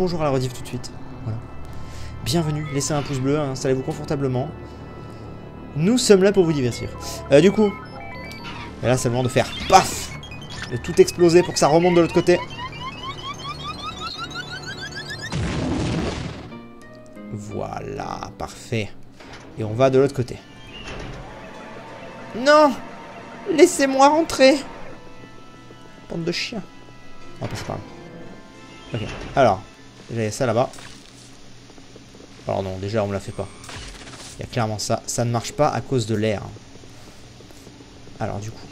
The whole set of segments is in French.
bonjour à la rediff tout de suite. Voilà. Bienvenue, laissez un pouce bleu, installez-vous confortablement. Nous sommes là pour vous divertir. Du coup, et là c'est le moment de faire paf, de tout exploser pour que ça remonte de l'autre côté. Voilà, parfait. Et on va de l'autre côté. Non! Laissez-moi rentrer! Bande de chiens. On va passer par là. Ok, alors, j'avais ça là-bas. Alors non, déjà on me la fait pas. Il y a clairement ça. Ça ne marche pas à cause de l'air. Alors du coup.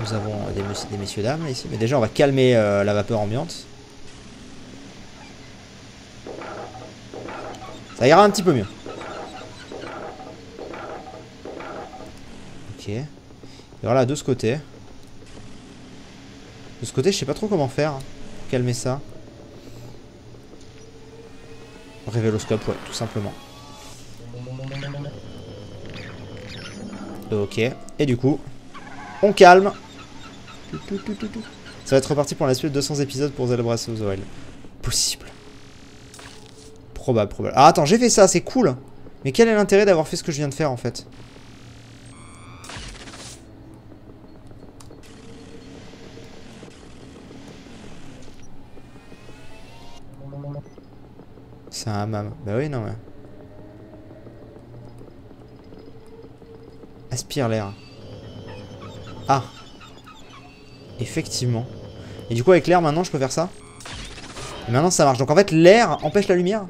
Nous avons des messieurs dames ici. Mais déjà on va calmer la vapeur ambiante. Ça ira un petit peu mieux. Ok. Et voilà, de ce côté. De ce côté, je sais pas trop comment faire pour calmer ça. Révéloscope, ouais, tout simplement. Ok. Et du coup, on calme. Ça va être reparti pour la suite de 200 épisodes pour Zelda Breath of the Wild. Possible. Probable. Ah, attends, j'ai fait ça, c'est cool. Mais quel est l'intérêt d'avoir fait ce que je viens de faire, en fait? C'est un hammam. Bah oui, non, mais... Aspire l'air. Ah. Effectivement. Et du coup, avec l'air, maintenant, je peux faire ça? Et maintenant, ça marche. Donc, en fait, l'air empêche la lumière.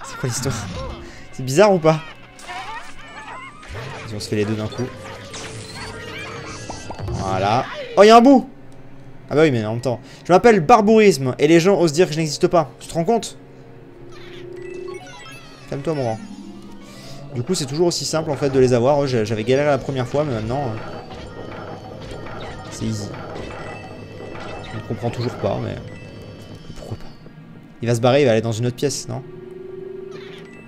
C'est quoi l'histoire? C'est bizarre ou pas? Vas-y, on se fait les deux d'un coup. Voilà. Oh, il y a un bout! Ah bah oui, mais en même temps. Je m'appelle Barbourisme, et les gens osent dire que je n'existe pas. Tu te rends compte? Calme-toi, mon grand. Du coup, c'est toujours aussi simple, en fait, de les avoir. J'avais galéré la première fois, mais maintenant... c'est easy. Je ne comprends toujours pas, mais... Pourquoi pas? Il va se barrer, il va aller dans une autre pièce, non?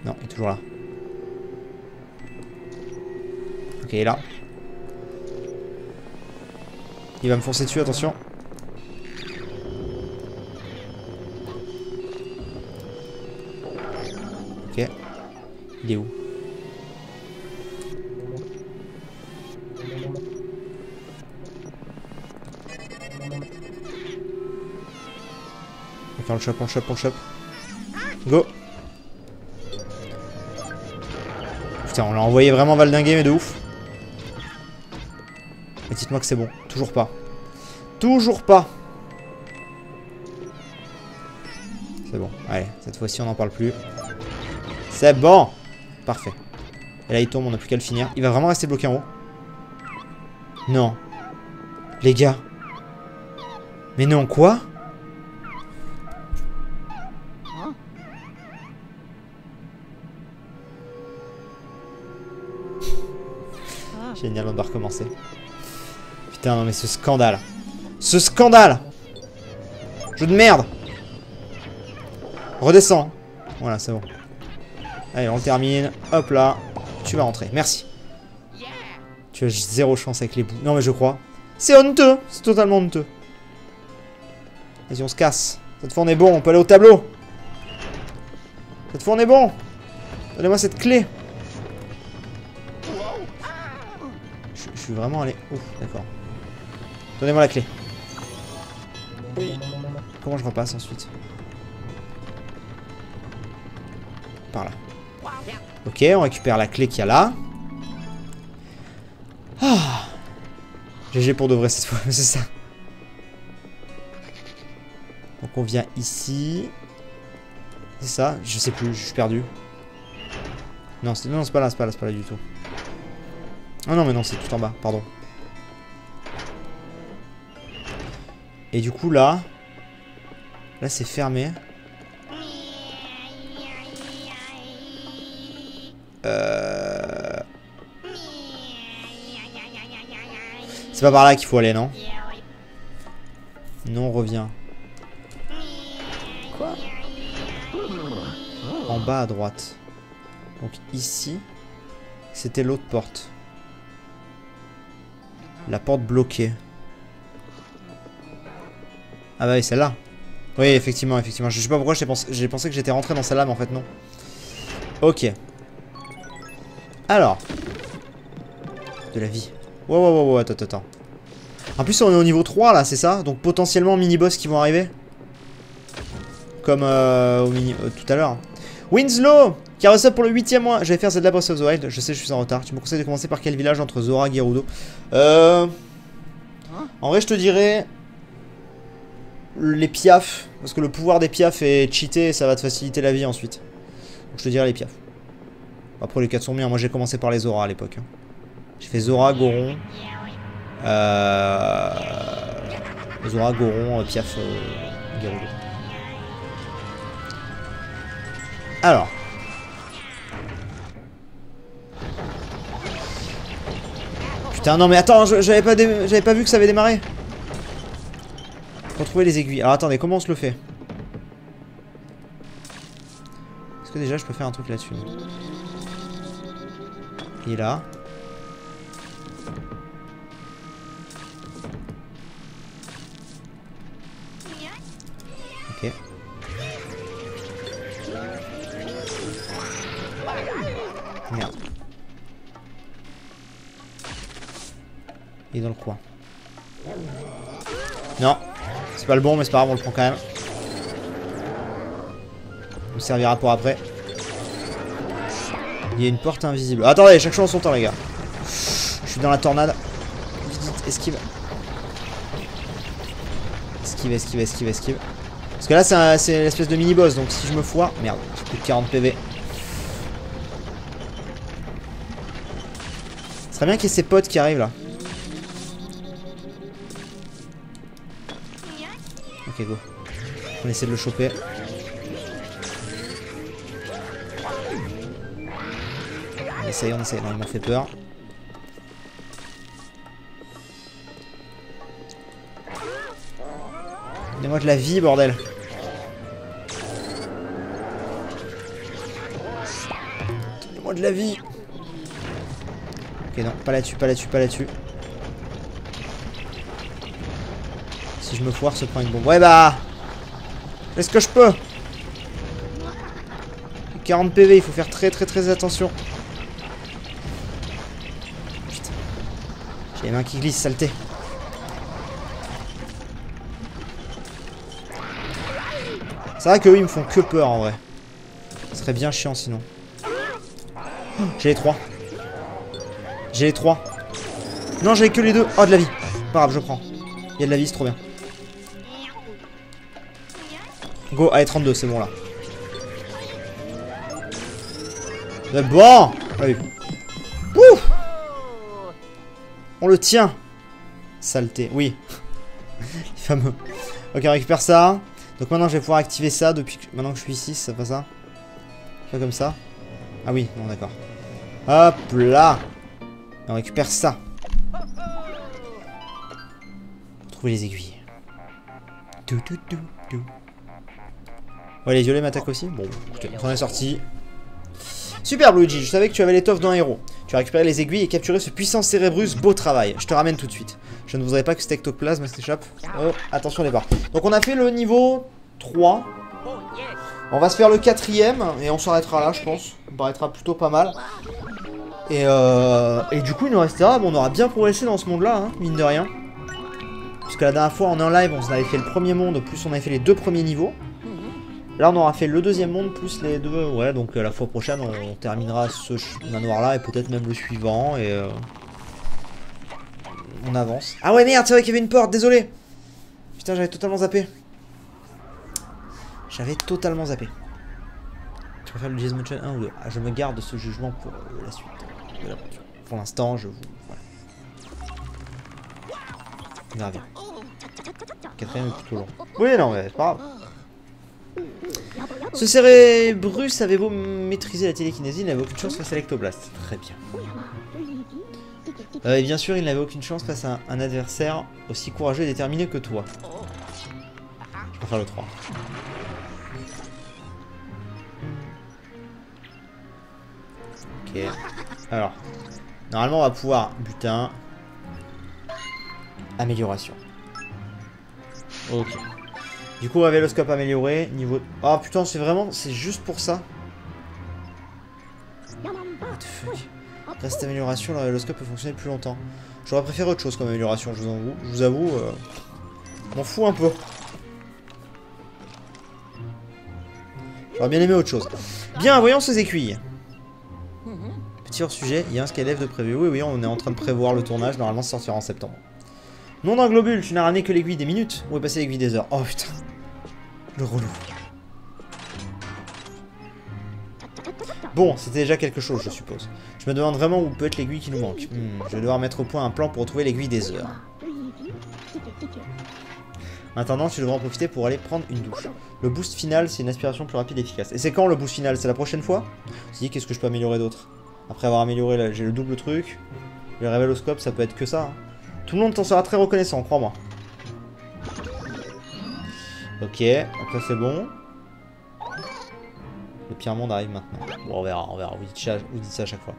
Non, il est toujours là. Ok, il est là. Il va me foncer dessus, attention. Ok. Il est où? Ok, on le chope, on le chope, on le chope. Go! Putain, on l'a envoyé vraiment valdinguer, mais de ouf. Mais dites-moi que c'est bon. Toujours pas. Toujours pas. C'est bon. Allez, cette fois-ci, on n'en parle plus. C'est bon. Parfait. Et là, il tombe, on n'a plus qu'à le finir. Il va vraiment rester bloqué en haut. Non. Les gars. Mais non, quoi? Génial, on doit recommencer. Putain, non mais ce scandale. Ce scandale! Jeu de merde! Redescends. Voilà, c'est bon. Allez, on le termine. Hop là. Tu vas rentrer. Merci. Tu as zéro chance avec les bouts. Non mais je crois. C'est honteux. C'est totalement honteux. Vas-y, on se casse. Cette fois on est bon. On peut aller au tableau. Cette fois on est bon. Donnez-moi cette clé. Je suis vraiment allé... Ouf, d'accord. Donnez-moi la clé. Comment je repasse ensuite? Par là. Ok, on récupère la clé qu'il y a là. Ah. GG pour de vrai cette fois, c'est ça. Donc on vient ici. C'est ça? Je sais plus, je suis perdu. Non, c'est pas là, c'est pas là du tout. Ah non, mais non, c'est tout en bas, pardon. Et du coup, là... Là, c'est fermé. C'est pas par là qu'il faut aller, non? Non, on revient. Quoi? En bas à droite. Donc ici, c'était l'autre porte. La porte bloquée. Ah bah oui, celle-là. Oui, effectivement, effectivement. Je sais pas pourquoi j'ai pensé que j'étais rentré dans celle-là, mais en fait non. Ok. Alors. De la vie. Wow, attends. En plus, on est au niveau 3, là, c'est ça? Donc potentiellement mini-boss qui vont arriver. Comme tout à l'heure. Winslow qui a reçu pour le 8e mois. Je vais faire Zelda Breath of the Wild. Je sais, je suis en retard. Tu me conseilles de commencer par quel village entre Zora et Gerudo? En vrai, je te dirais... les piafs. Parce que le pouvoir des piafs est cheaté et ça va te faciliter la vie ensuite. Donc je te dirais les piafs. Après, les 4 sont bien. Moi, j'ai commencé par les Zora à l'époque. J'ai fait Zora, Goron. Zora, Goron, Piaf, Gerudo. Alors. Putain, non mais attends, j'avais pas vu que ça avait démarré. Retrouver les aiguilles. Alors attendez, comment on se le fait? Est-ce que déjà je peux faire un truc là-dessus? Il est là. Ok. Merde. Il est dans le coin. Non. C'est pas le bon, mais c'est pas grave, on le prend quand même. Il nous servira pour après. Il y a une porte invisible. Attendez, chaque chose en son temps, les gars. Je suis dans la tornade. Vite, esquive. Esquive. Parce que là, c'est l'espèce de mini-boss. Donc si je me foire... Merde, j'ai plus de 40 PV. Ce serait bien qu'il y ait ses potes qui arrivent là. Ok, go. On essaie de le choper. On essaye. Non, il m'a fait peur. Donnez-moi de la vie, bordel. Donnez-moi de la vie. Ok, non, pas là-dessus. Si je me foire, se prend une bombe. Ouais, bah. Fais ce que je peux. 40 PV, il faut faire très attention. Putain. J'ai les mains qui glissent, saleté. C'est vrai qu'eux, ils me font que peur en vrai. Ce serait bien chiant sinon. Oh, j'ai les 3. Non, j'avais que les 2. Oh, de la vie. Pas grave, je prends. Il y a de la vie, c'est trop bien. Go, allez, 32, c'est bon là. C'est bon. Allez. Ouf. On le tient. Saleté, oui. Fameux. Ok, on récupère ça. Donc maintenant je vais pouvoir activer ça depuis que... Maintenant que je suis ici, ça fait ça. Pas comme ça. Ah oui, non d'accord. Hop là. Et on récupère ça. Trouver les aiguilles. Ouais, les violets m'attaquent aussi. Bon, écoutez, on est sorti. Super Luigi, je savais que tu avais l'étoffe d'un héros. Tu as récupéré les aiguilles et capturé ce puissant Cérébrus. Beau travail. Je te ramène tout de suite. Je ne voudrais pas que cet ectoplasme s'échappe. Oh, attention les barres. Donc on a fait le niveau 3. On va se faire le 4ème et on s'arrêtera là, je pense. Ça me paraîtra plutôt pas mal. Et du coup, il nous restera... Bon, on aura bien progressé dans ce monde-là, hein, mine de rien. Parce que la dernière fois, en live, on avait fait le premier monde, plus on avait fait les 2 premiers niveaux. Là, on aura fait le 2e monde, plus les 2... Ouais, donc la fois prochaine, on terminera ce manoir-là, et peut-être même le suivant, et... on avance. Ah ouais, merde, c'est vrai qu'il y avait une porte, désolé. Putain, j'avais totalement zappé. Tu préfères le Gizmotion 1 ou 2? Ah, je me garde ce jugement pour la suite de l'aventure. Pour l'instant, je vous... Voilà. On verra bien. 4ème est plutôt long. Oui, non, mais c'est pas grave. Ce Cérébrus avait beau maîtriser la télékinésie, il n'avait aucune chance face à l'ectoblast. Très bien. Et bien sûr, il n'avait aucune chance face à un adversaire aussi courageux et déterminé que toi. Je préfère le 3. Ok. Alors. Normalement, on va pouvoir... Butin. Amélioration. Ok. Du coup, révéloscope amélioré. Niveau... Oh putain, c'est vraiment... C'est juste pour ça. What the fuck. Grâce à cette amélioration, le révéloscope peut fonctionner plus longtemps. J'aurais préféré autre chose comme amélioration, je vous avoue. M'en fous un peu. J'aurais bien aimé autre chose. Bien, voyons ces aiguilles. Petit hors-sujet, il y a un Skydive de prévu. Oui, on est en train de prévoir le tournage. Normalement, ça sortira en septembre. Nom d'un globule, tu n'as ramené que l'aiguille des minutes. Où est passé l'aiguille des heures? Oh putain. Le relou. Bon, c'était déjà quelque chose, je suppose. Je me demande vraiment où peut être l'aiguille qui nous manque. Je vais devoir mettre au point un plan pour retrouver l'aiguille des heures. Maintenant, tu devras en profiter pour aller prendre une douche. Le boost final, c'est une aspiration plus rapide et efficace. Et c'est quand le boost final? C'est la prochaine fois? Je me dis, qu'est-ce que je peux améliorer d'autre? Après avoir amélioré, j'ai le double truc. Le révéloscope, ça peut être que ça. Hein. Tout le monde t'en sera très reconnaissant, crois-moi. Ok, donc ça c'est bon. Le pire monde arrive maintenant. Bon, on verra. Vous dites ça à chaque fois.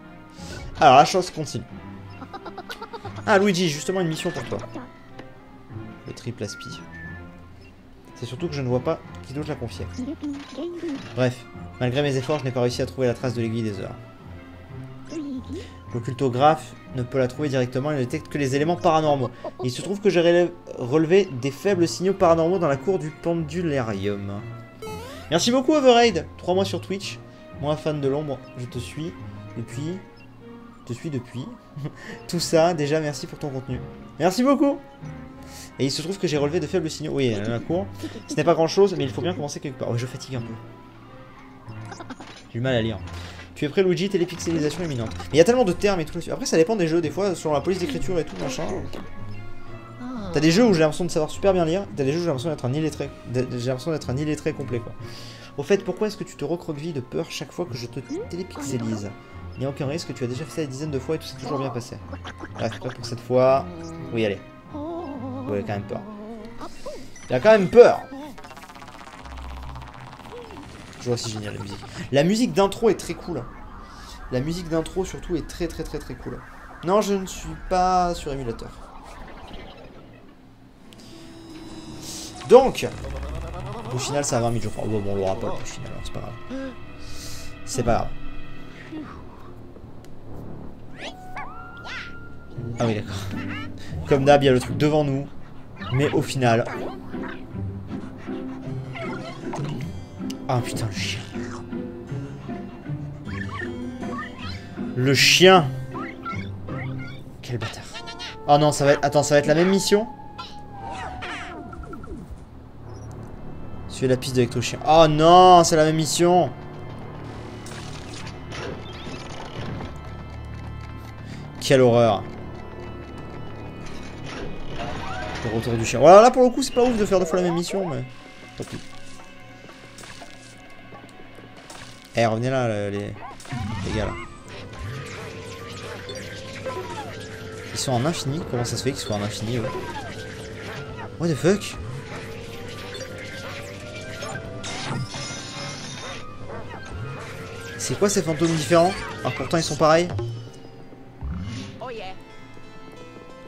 Alors, la chose continue. Ah, Luigi, justement une mission pour toi. Le triple aspi. C'est surtout que je ne vois pas qui d'autre la confier. Bref, malgré mes efforts, je n'ai pas réussi à trouver la trace de l'aiguille des heures. L'occultographe ne peut la trouver directement, il ne détecte que les éléments paranormaux. Il se trouve que j'ai relevé des faibles signaux paranormaux dans la cour du pendularium. Merci beaucoup Overraid, 3 mois sur Twitch. Moi fan de l'ombre, je te suis depuis... Tout ça, déjà merci pour ton contenu. Merci beaucoup. Et il se trouve que j'ai relevé de faibles signaux. Oui, dans la cour. Ce n'est pas grand chose, mais il faut bien commencer quelque part. Ouais, je fatigue un peu. J'ai du mal à lire. Tu es prêt Luigi, télépixelisation imminente. Mais il y a tellement de termes et tout. Après ça dépend des jeux, des fois sur la police d'écriture et tout machin. T'as des jeux où j'ai l'impression de savoir super bien lire, t'as des jeux où j'ai l'impression d'être un illettré. Complet quoi. Au fait, pourquoi est-ce que tu te recroquevilles de peur chaque fois que je te télépixelise? Il n'y a aucun risque, tu as déjà fait ça des dizaines de fois et tout s'est toujours bien passé. Bref, prêt pour cette fois. Oui, allez. Ouais, il a quand même peur. Il a quand même peur. Toujours aussi génial la musique. La musique d'intro est très cool. La musique d'intro surtout est très cool. Non, je ne suis pas sur émulateur. Donc, au final, ça a 20 000 je crois. Bon, on l'aura pas au final, c'est pas grave. C'est pas grave. Ah oui, d'accord. Comme d'hab, il y a le truc devant nous. Mais au final... Ah putain, le chien. Le chien. Quel bâtard. Oh non, ça va être... Attends, ça va être la même mission? Suivez la piste avec ton chien. Oh non, c'est la même mission. Quelle horreur. Le retour du chien. Voilà, là pour le coup, c'est pas ouf de faire deux fois la même mission, mais tant pis. Eh, revenez là, les gars là. Ils sont en infini? Comment ça se fait qu'ils soient en infini, ouais? What the fuck? C'est quoi ces fantômes différents? Alors pourtant ils sont pareils.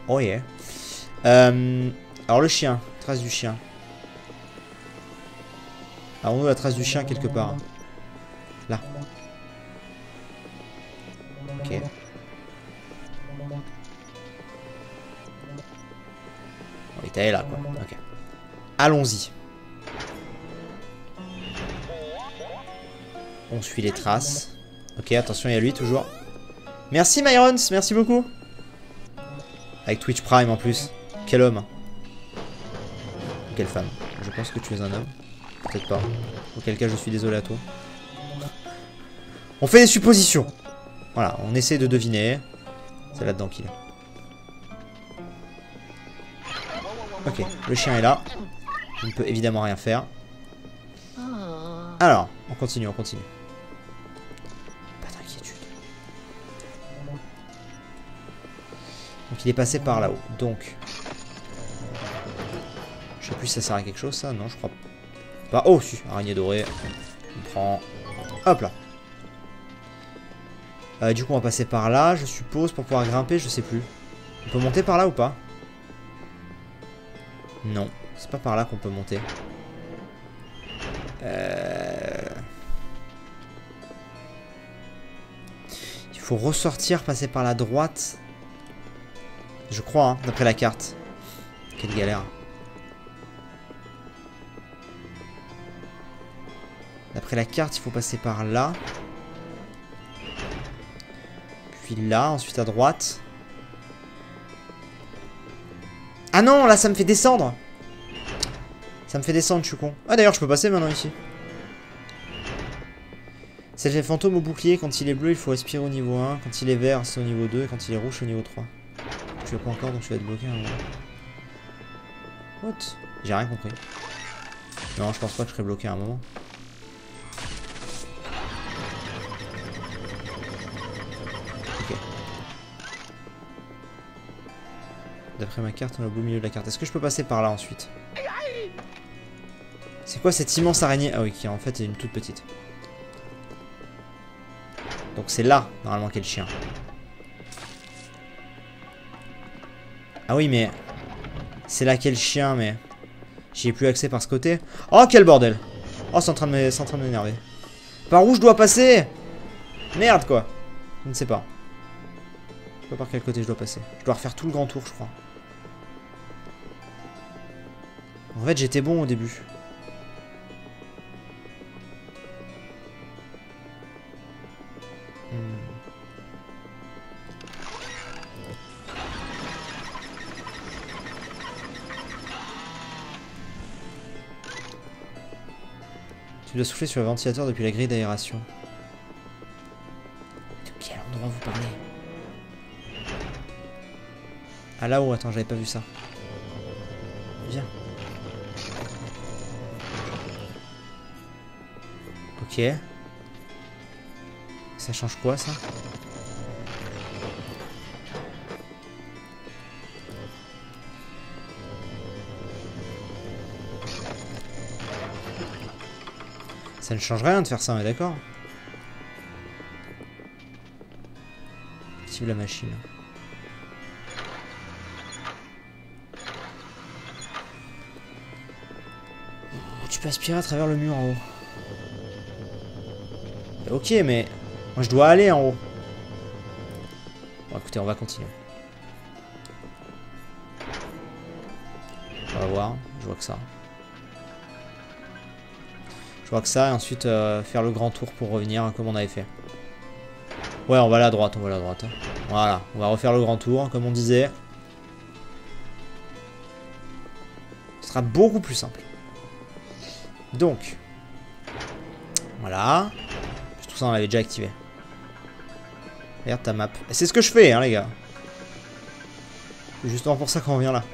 Oh yeah. Alors le chien, trace du chien. Alors on a la trace du chien quelque part. Là. Ok. On est allé là quoi. Ok. Allons-y. On suit les traces. Ok, attention, il y a lui toujours. Merci Myrons, merci beaucoup. Avec Twitch Prime en plus. Quel homme. Quelle femme. Je pense que tu es un homme. Peut-être pas. Auquel cas je suis désolé à toi. On fait des suppositions. Voilà, on essaie de deviner. C'est là-dedans qu'il est. Ok, le chien est là. Je ne peux évidemment rien faire. Alors, on continue, on continue. Pas d'inquiétude. Donc il est passé par là-haut. Donc... Je sais plus si ça sert à quelque chose ça. Non, je crois pas. Oh, si, araignée dorée. On prend... Hop là. Du coup, on va passer par là, je suppose, pour pouvoir grimper, je sais plus. On peut monter par là ou pas? Non, c'est pas par là qu'on peut monter. Il faut ressortir, passer par la droite. Je crois, hein, d'après la carte. Quelle galère. D'après la carte, il faut passer par là. Puis là, ensuite à droite. Ah non, là, ça me fait descendre. Ça me fait descendre, je suis con. Ah d'ailleurs, je peux passer maintenant ici. C'est l'effet fantôme au bouclier. Quand il est bleu, il faut respirer au niveau 1. Quand il est vert, c'est au niveau 2. Et quand il est rouge, c'est au niveau 3. Tu veux pas encore, donc tu vas être bloqué à un moment. What? J'ai rien compris. Non, je pense pas que je serai bloqué à un moment. Ok. D'après ma carte, on est au beau milieu de la carte. Est-ce que je peux passer par là ensuite? C'est quoi cette immense araignée? Ah oui, qui en fait est une toute petite. Donc c'est là, normalement, qu'est le chien. Ah oui, mais... C'est là qu'est le chien, mais... J'y ai plus accès par ce côté. Oh, quel bordel! Oh, c'est en train de m'énerver. Par où je dois passer? Merde, quoi. Je ne sais pas. Je sais pas par quel côté je dois passer. Je dois refaire tout le grand tour, je crois. En fait, j'étais bon au début. Tu dois souffler sur le ventilateur depuis la grille d'aération. De quel endroit vous parlez? Ah là-haut, attends, j'avais pas vu ça. Viens. Ok. Ça change quoi, ça? Ça ne change rien de faire ça, on est d'accord? Active la machine. Tu peux aspirer à travers le mur en haut. Ok, mais moi je dois aller en haut. Bon, écoutez, on va continuer. On va voir. Je vois que ça. Je vois que ça, et ensuite faire le grand tour pour revenir hein, comme on avait fait. Ouais, on va aller à droite, on va aller à droite. Voilà, on va refaire le grand tour, comme on disait. Ce sera beaucoup plus simple. Donc, voilà. Tout ça, on l'avait déjà activé. Regarde ta map. C'est ce que je fais, hein, les gars. C'est justement pour ça qu'on revient là.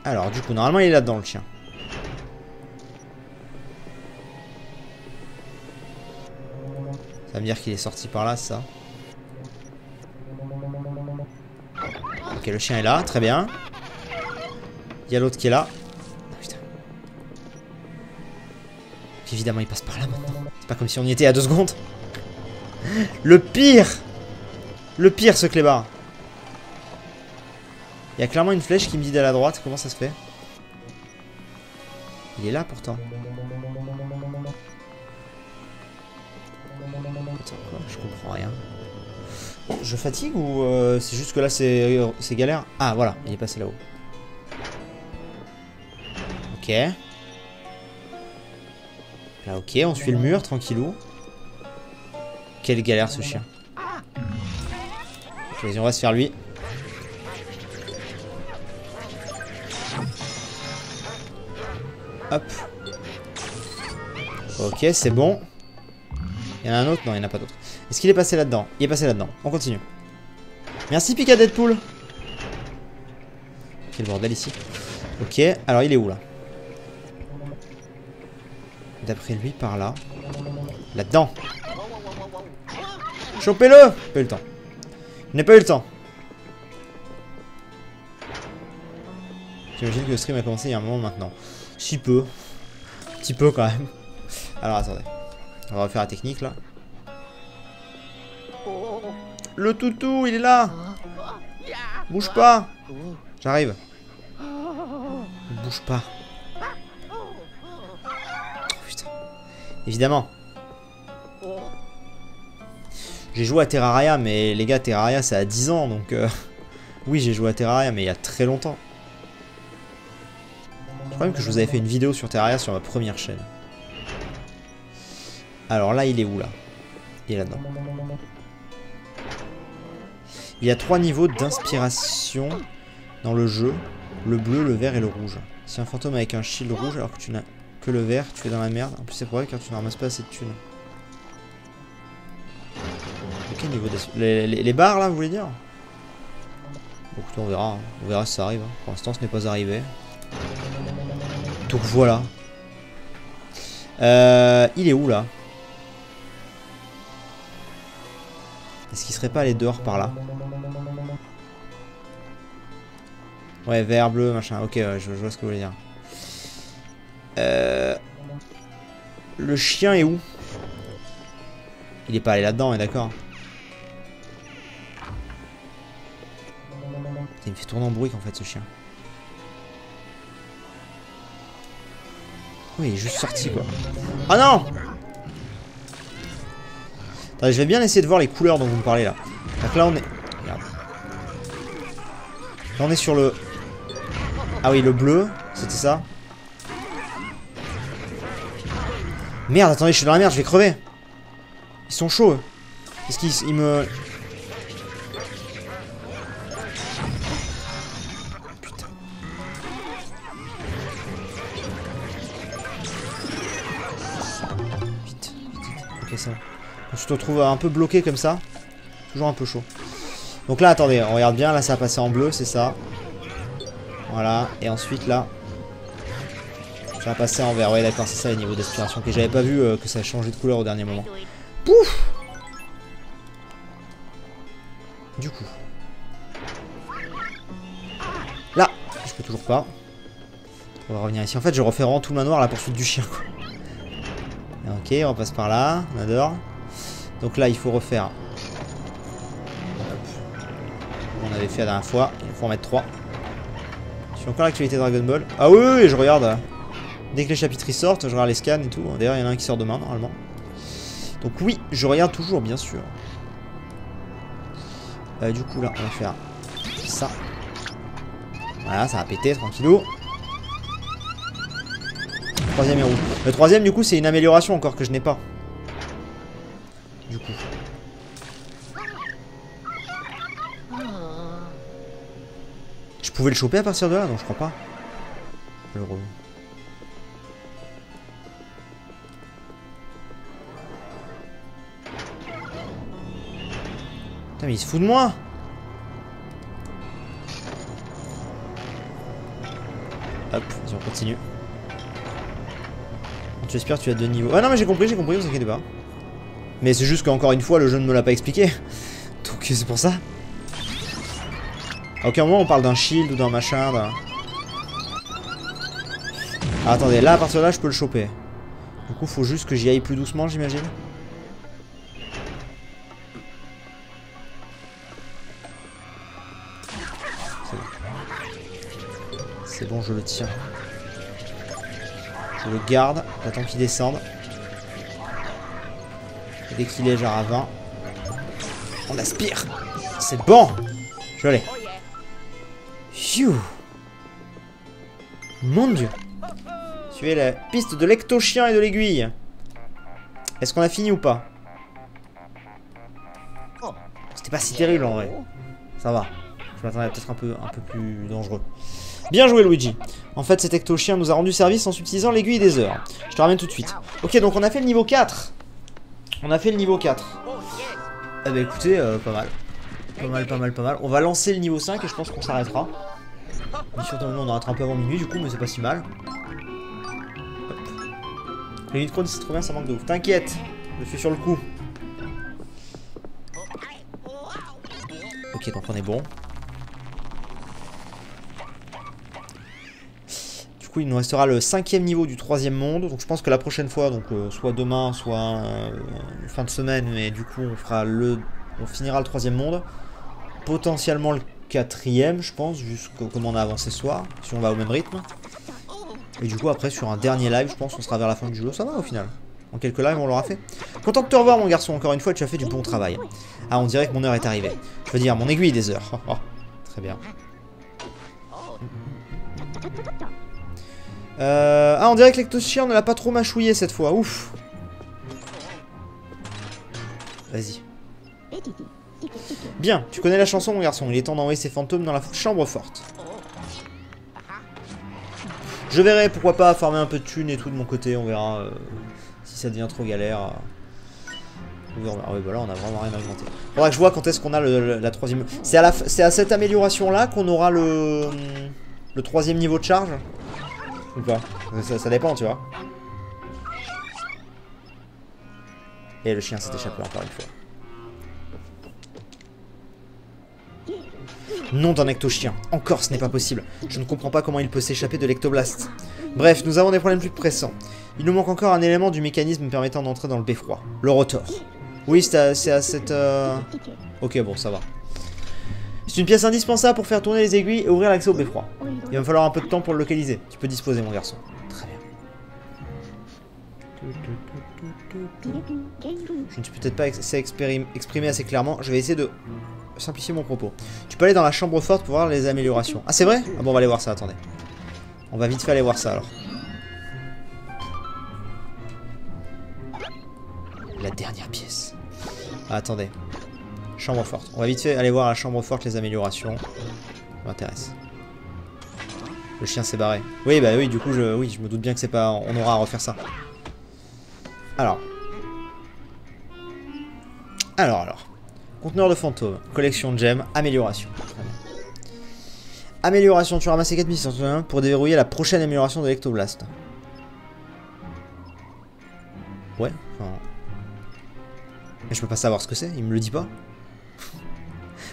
Alors, du coup, normalement, il est là-dedans, le chien. Ça va me dire qu'il est sorti par là, c'est ça. Ok, le chien est là, très bien. Il y a l'autre qui est là. Oh, putain. Évidemment, il passe par là maintenant. C'est pas comme si on y était à 2 secondes. Le pire! Le pire, ce clébard. Il y a clairement une flèche qui me dit d'aller à droite. Comment ça se fait? Il est là pourtant. Putain, quoi, je comprends rien. Je fatigue ou c'est juste que là c'est galère? Ah voilà, il est passé là-haut. Ok. Là ok, on suit le mur, tranquillou. Quelle galère ce chien. Ok, vas-y, on va se faire lui. Hop. Ok, c'est bon. Il y en a un autre? Non, il n'y en a pas d'autre. Est-ce qu'il est passé là-dedans? Il est passé là-dedans. On continue. Merci Pika Deadpool. Quel bordel ici. Ok, alors il est où là? D'après lui, par là. Là-dedans. Chopez-le! Pas eu le temps. Je n'ai pas eu le temps. J'imagine que le stream a commencé il y a un moment maintenant. Si peu. Un petit peu quand même. Alors attendez. On va refaire la technique là. Le toutou, il est là. Bouge pas. J'arrive. Bouge pas. Évidemment. J'ai joué à Terraria, mais les gars, Terraria, c'est à 10 ans, donc... Oui, j'ai joué à Terraria, mais il y a très longtemps. Je crois même que je vous avais fait une vidéo sur Terraria sur ma première chaîne. Alors là, il est où, là? Il est là-dedans. Il y a 3 niveaux d'inspiration dans le jeu. Le bleu, le vert et le rouge. Si un fantôme avec un shield rouge, alors que tu n'as que le vert, tu es dans la merde. En plus, c'est probable car tu ne ramasses pas assez de thunes. Quel niveau les barres, là, vous voulez dire? Bon, écoutez, on verra. Hein. On verra si ça arrive. Hein. Pour l'instant, ce n'est pas arrivé. Donc, voilà. Il est où, là? Est-ce qu'il serait pas allé dehors par là? Ouais, vert, bleu, machin. Ok, ouais, je vois ce que vous voulez dire. Le chien est où? Il est pas allé là-dedans, on est d'accord. Il me fait tourner en bruit en fait, ce chien. Oui, il est juste sorti, quoi. Ah non! Attendez, je vais bien essayer de voir les couleurs dont vous me parlez, là. Donc là, on est... Regarde. Là, on est sur le... Ah oui, le bleu, c'était ça. Merde, attendez, je suis dans la merde, je vais crever. Ils sont chauds, eux. Qu'est-ce qu'ils me... Putain. Vite, vite, vite. Ok, ça va. Je te retrouve un peu bloqué comme ça. Toujours un peu chaud. Donc là, attendez, on regarde bien. Là, ça a passé en bleu, c'est ça. Voilà. Et ensuite, là... Ça va passer en vert. Ouais, d'accord, c'est ça les niveaux d'aspiration. Ok, j'avais pas vu que ça a changé de couleur au dernier moment. Pouf! Du coup. Là, je peux toujours pas. On va revenir ici. En fait, je refais vraiment tout le manoir à la poursuite du chien, quoi. Ok, on passe par là. On adore. Donc là, il faut refaire. Hop. On avait fait la dernière fois. Il faut en mettre 3. Je fais encore l'actualité Dragon Ball. Ah oui, oui, oui, je regarde. Dès que les chapitres sortent, je regarde les scans et tout. D'ailleurs, il y en a un qui sort demain, normalement. Donc oui, je regarde toujours, bien sûr. Du coup, là, on va faire ça. Voilà, ça va péter, tranquillou. Le troisième est rouge. Le troisième, du coup, c'est une amélioration encore que je n'ai pas. Du coup. Je pouvais le choper à partir de là? Non, je crois pas. Heureux. Putain, mais il se fout de moi! Hop, vas-y, on continue. Tu espères que tu as 2 niveaux. Ah non, mais j'ai compris, vous inquiétez pas. Mais c'est juste qu'encore une fois, le jeu ne me l'a pas expliqué. Donc c'est pour ça. À aucun moment on parle d'un shield ou d'un machin. Ah, attendez, là à partir de là je peux le choper. Du coup faut juste que j'y aille plus doucement, j'imagine. C'est bon. C'est bon, je le tiens. Je le garde, j'attends qu'il descende. Et dès qu'il est genre à 20, on aspire. C'est bon. Je l'ai. Phew. Mon dieu. Suivez la piste de l'ecto-chien et de l'aiguille. Est-ce qu'on a fini ou pas? C'était pas si terrible en vrai. Ça va. Je m'attendais peut-être un peu plus dangereux. Bien joué Luigi. En fait cet ecto-chien nous a rendu service en utilisant l'aiguille des heures. Je te ramène tout de suite. Ok, donc on a fait le niveau 4. On a fait le niveau 4. Eh bah écoutez, pas mal. Pas mal. On va lancer le niveau 5 et je pense qu'on s'arrêtera. Bien sûr, on arrêtera un peu avant minuit du coup, mais c'est pas si mal. Hop. Les minutes chrono, c'est trop bien, ça manque de ouf. T'inquiète, je suis sur le coup. Ok, donc on est bon. Du coup, il nous restera le 5e niveau du 3e monde. Donc je pense que la prochaine fois, donc soit demain, soit fin de semaine, mais du coup on finira le 3e monde. Potentiellement le 4e, je pense, vu comment on a avancé ce soir, si on va au même rythme. Et du coup après sur un dernier live, je pense qu'on sera vers la fin du jeu. Ça va au final. En quelques lives, on l'aura fait. Content de te revoir, mon garçon. Encore une fois, tu as fait du bon travail. Ah, on dirait que mon heure est arrivée. Je veux dire, mon aiguille des heures. Très bien. Ah, on dirait que l'ectochien ne l'a pas trop mâchouillé cette fois. Ouf. Vas-y. Bien, tu connais la chanson, mon garçon. Il est temps d'envoyer ces fantômes dans la chambre forte. Je verrai, pourquoi pas, farmer un peu de thunes et tout de mon côté. On verra si ça devient trop galère. Ah oui, bah là, on a vraiment rien augmenté. Faudra que je vois quand est-ce qu'on a la troisième... C'est à cette amélioration-là qu'on aura le troisième niveau de charge? Ou pas? Ça dépend, tu vois. Et le chien s'est échappé encore une fois. Nom d'un ectochien. Encore, ce n'est pas possible. Je ne comprends pas comment il peut s'échapper de l'ectoblast. Bref, nous avons des problèmes plus pressants. Il nous manque encore un élément du mécanisme permettant d'entrer dans le beffroi. Le rotor. Oui, c'est à cette... Ok, bon, ça va. C'est une pièce indispensable pour faire tourner les aiguilles et ouvrir l'accès au beffroi. Il va me falloir un peu de temps pour le localiser. Tu peux disposer, mon garçon. Très bien. Je ne suis peut-être pas exprimé assez clairement. Je vais essayer de simplifier mon propos. Tu peux aller dans la chambre forte pour voir les améliorations. Ah, c'est vrai? Ah bon, on va aller voir ça, attendez. On va vite fait aller voir ça, alors. La dernière pièce. Ah, attendez. Chambre forte. On va vite fait aller voir à la chambre forte les améliorations. Ça m'intéresse. Le chien s'est barré. Oui, bah oui, du coup, je me doute bien que c'est pas... On aura à refaire ça. Alors. Conteneur de fantômes. Collection de gemmes. Amélioration. Très bien. Amélioration. Tu as ramassé 4661 pour déverrouiller la prochaine amélioration de l'ectoblast. Ouais. Enfin... Mais je peux pas savoir ce que c'est. Il me le dit pas.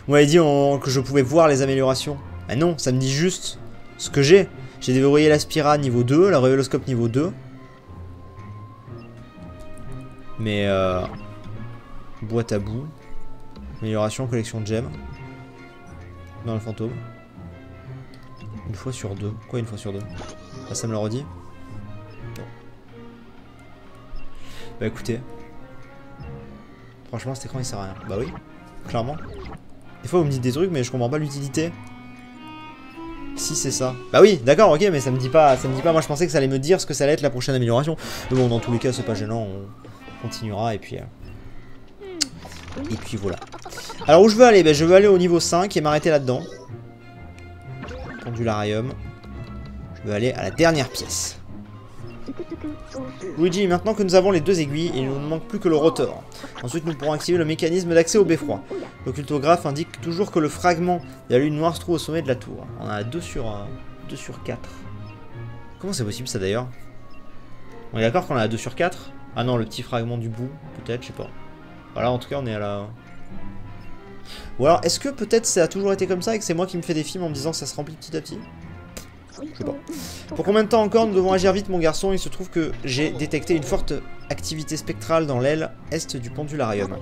Vous m'avez dit que je pouvais voir les améliorations. Mais non, ça me dit juste ce que j'ai. J'ai déverrouillé l'aspira niveau 2, la révéloscope niveau 2. Mais boîte à bout. Amélioration, collection de gemmes. Dans le fantôme. Une fois sur deux. Quoi, une fois sur deux? Ah, ça me l'a redit? Non. Bah écoutez. Franchement, cet écran il sert à rien. Bah oui, clairement. Des fois vous me dites des trucs mais je comprends pas l'utilité. Si c'est ça. Bah oui, d'accord, ok, mais ça me dit pas. Moi je pensais que ça allait me dire ce que ça allait être la prochaine amélioration. Mais bon, dans tous les cas, c'est pas gênant, on continuera et puis voilà. Alors où je veux aller? Bah, je veux aller au niveau 5 et m'arrêter là-dedans. Pendularium. Je veux aller à la dernière pièce. Luigi, maintenant que nous avons les deux aiguilles, il ne nous manque plus que le rotor. Ensuite, nous pourrons activer le mécanisme d'accès au beffroi. L'occultographe indique toujours que le fragment de la lune noire se trouve au sommet de la tour. On a 2 sur 4. Comment c'est possible ça d'ailleurs? On est d'accord qu'on a 2 sur 4? Ah non, le petit fragment du bout, peut-être, je sais pas. Voilà, en tout cas, on est à la... Ou alors, est-ce que peut-être ça a toujours été comme ça et que c'est moi qui me fais des films en me disant que ça se remplit petit à petit? Je sais pas. Pour combien de temps encore? Nous devons agir vite, mon garçon. Il se trouve que j'ai détecté une forte activité spectrale dans l'aile est du pendularium.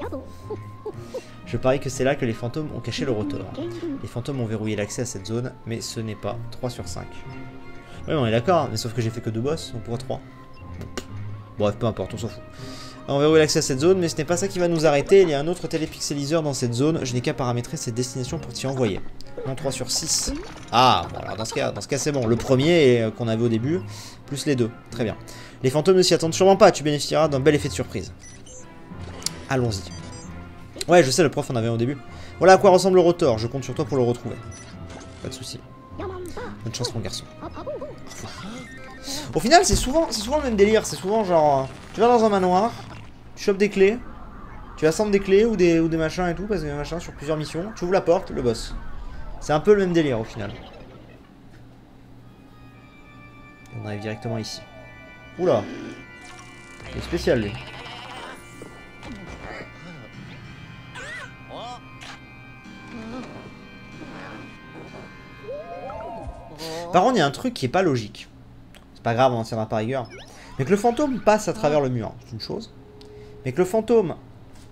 Je parie que c'est là que les fantômes ont caché le rotor. Les fantômes ont verrouillé l'accès à cette zone, mais ce n'est pas 3 sur 5. Oui, on est d'accord, mais sauf que j'ai fait que 2 boss, donc pourquoi 3? Bref, peu importe, on s'en fout. On verrouille l'accès à cette zone, mais ce n'est pas ça qui va nous arrêter. Il y a un autre télépixeliseur dans cette zone. Je n'ai qu'à paramétrer cette destination pour t'y envoyer. Non, 3 sur 6. Ah, bon, alors dans ce cas c'est bon. Le premier qu'on avait au début, plus les 2. Très bien. Les fantômes ne s'y attendent sûrement pas. Tu bénéficieras d'un bel effet de surprise. Allons-y. Ouais, je sais, le prof en avait au début. Voilà à quoi ressemble le rotor. Je compte sur toi pour le retrouver. Pas de soucis. Bonne chance, mon garçon. Au final, c'est souvent le même délire. C'est souvent genre, tu vas dans un manoir, tu chopes des clés, tu assembles des clés ou des machins et tout, parce que des machins sur plusieurs missions, tu ouvres la porte, le boss. C'est un peu le même délire au final. Et on arrive directement ici. Oula, c'est spécial lui. Par contre, il y a un truc qui est pas logique. C'est pas grave, on en tiendra par rigueur. Mais que le fantôme passe à travers le mur, c'est une chose. Mais que le fantôme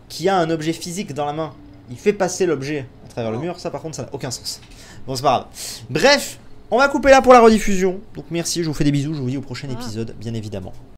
qui a un objet physique dans la main, il fait passer l'objet à travers le mur, ça par contre ça n'a aucun sens. Bon, c'est pas grave. Bref, on va couper là pour la rediffusion. Donc merci, je vous fais des bisous, je vous dis au prochain épisode, bien évidemment.